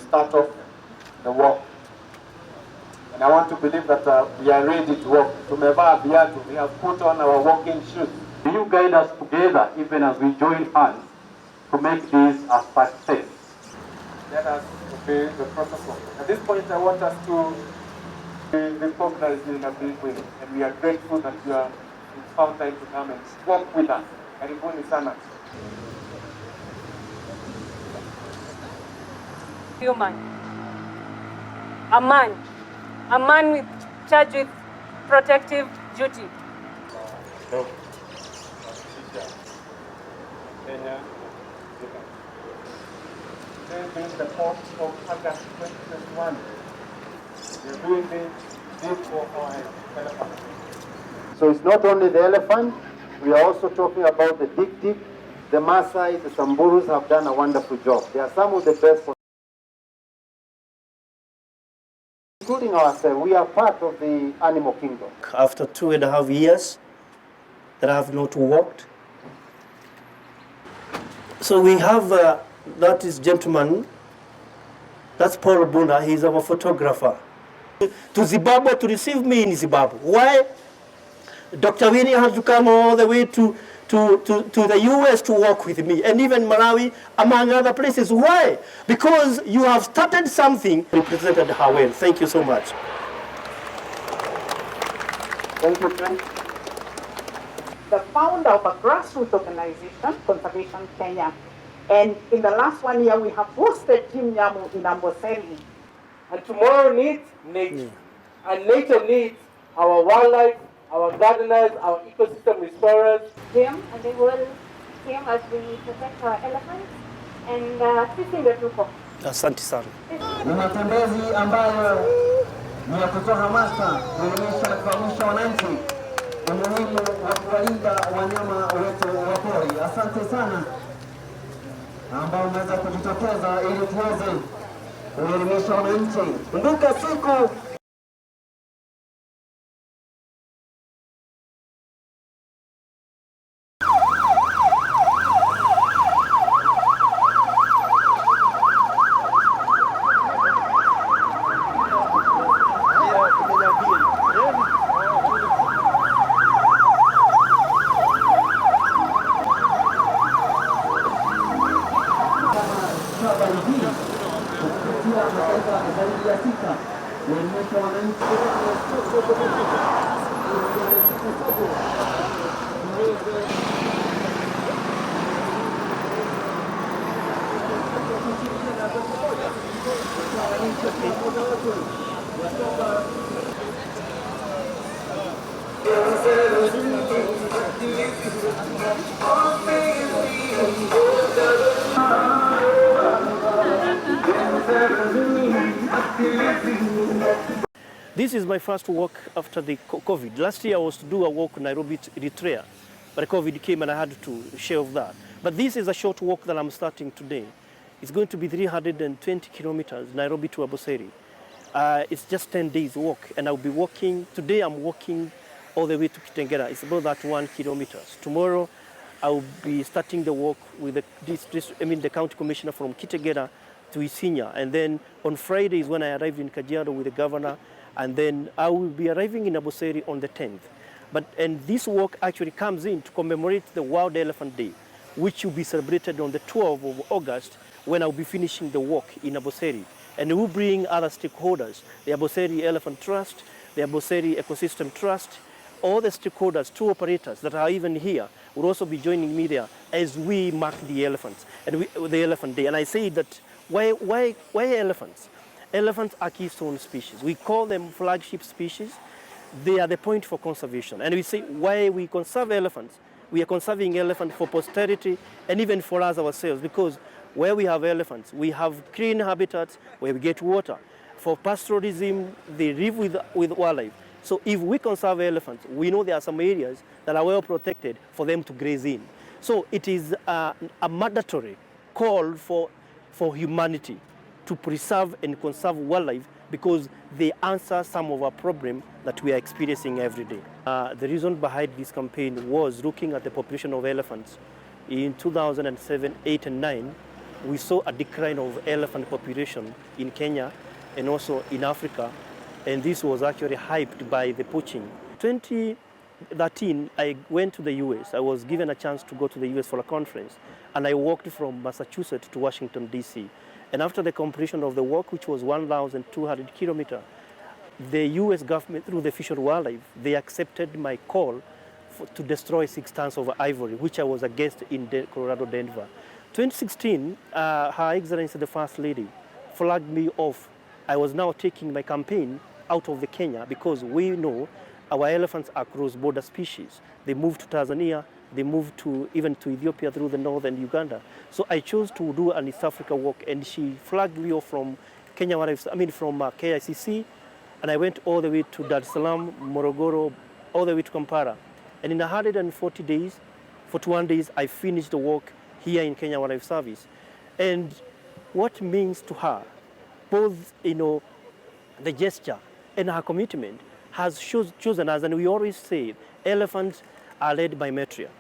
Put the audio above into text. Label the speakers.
Speaker 1: Start off the walk. And I want to believe that we are ready to walk. Tumevaa viatu, we have put on our walking shoes. Will you guide us together, even as we join hands, to make this a success? Let us obey the protocol. At this point, I want us to be recognized in a big way. And we are grateful that you found time to come and walk with us. Karibuni sana.
Speaker 2: Human. A man with charged with protective duty.
Speaker 1: Kenya. Being the 4th of August 2021. We're doing this for our elephant. So it's not only the elephant, we are also talking about the dik-dik, the Maasai, the Samburus have done a wonderful job. They are some of the best, including ourselves. We are part of the animal kingdom.
Speaker 3: After 2.5 years that I have not walked. So we have, that is gentleman, that's Paul Buna, he's our photographer. To Zimbabwe, to receive me in Zimbabwe. Why? Dr. Winnie had to come all the way to the US to work with me, and even Malawi, among other places. Why? Because you have started something, represented her well. Thank you so much.
Speaker 1: Thank you, Ken.
Speaker 4: The founder of a grassroots organization, Conservation Kenya. And in the last 1 year, we have hosted Team Nyamu in Amboseli.
Speaker 1: And tomorrow needs nature. And nature needs our wildlife, our gardeners, our ecosystem restorers.
Speaker 5: Them, and they will came as we protect our elephants and fixing the tuko.
Speaker 3: Asante sana.
Speaker 6: Ni matembezi ambayo ni ya kutoa hamasa, kuelimisha na kufahamisha wananchi umuhimu wa kuwalinda wanyama wetu wa pori. Asante sana ambao umeweza kujitokeza ili tuweze kuelimisha wananchi. Kumbuka siku
Speaker 3: This is my first walk after the COVID. Last year I was to do a walk in Nairobi to Eritrea, but COVID came and I had to shelve that. But this is a short walk that I'm starting today. It's going to be 320 kilometers, Nairobi to Amboseli. It's just 10 days walk, and I'll be walking, today I'm walking all the way to Kitengela. It's about that 1 kilometer. Tomorrow I'll be starting the walk with the county commissioner from Kitengela to Isinya. And then on Friday is when I arrive in Kajiado with the governor, and then I will be arriving in Amboseli on the 10th. And this walk actually comes in to commemorate the World Elephant Day, which will be celebrated on the 12th of August when I'll be finishing the walk in Amboseli. And we'll bring other stakeholders, the Amboseli Elephant Trust, the Amboseli Ecosystem Trust, all the stakeholders, tour operators that are even here will also be joining me there as we mark the elephants and the Elephant Day. And I say that why elephants? Elephants are keystone species. We call them flagship species. they are the point for conservation. And we say why we conserve elephants. We are conserving elephants for posterity and even for us ourselves, because where we have elephants, we have clean habitats where we get water. For pastoralism, they live with wildlife. So if we conserve elephants, we know there are some areas that are well protected for them to graze in. So it is a mandatory call for humanity to preserve and conserve wildlife, because they answer some of our problems that we are experiencing every day. The reason behind this campaign was looking at the population of elephants. In 2007, 8 and 9, we saw a decline of elephant population in Kenya and also in Africa, and this was actually hyped by the poaching. 2013, I went to the US. I was given a chance to go to the US for a conference, and I walked from Massachusetts to Washington, D.C. And after the completion of the walk, which was 1,200 kilometers, the US government, through the Fish and Wildlife, they accepted my call to destroy 6 tons of ivory, which I was against in Colorado, Denver. 2016, Her Excellency the First Lady flagged me off. I was now taking my campaign out of the Kenya, because we know our elephants are cross-border species. They move to Tanzania, they move even to Ethiopia through the north and Uganda. So I chose to do an East Africa walk, and she flagged me off from from KICC, and I went all the way to Dar es Salaam, Morogoro, all the way to Kampala. And in 140 days, 41 days, I finished the walk here in Kenya Wildlife Service. And what means to her, both the gesture and her commitment, has chosen us, and we always say elephants are led by matriarch.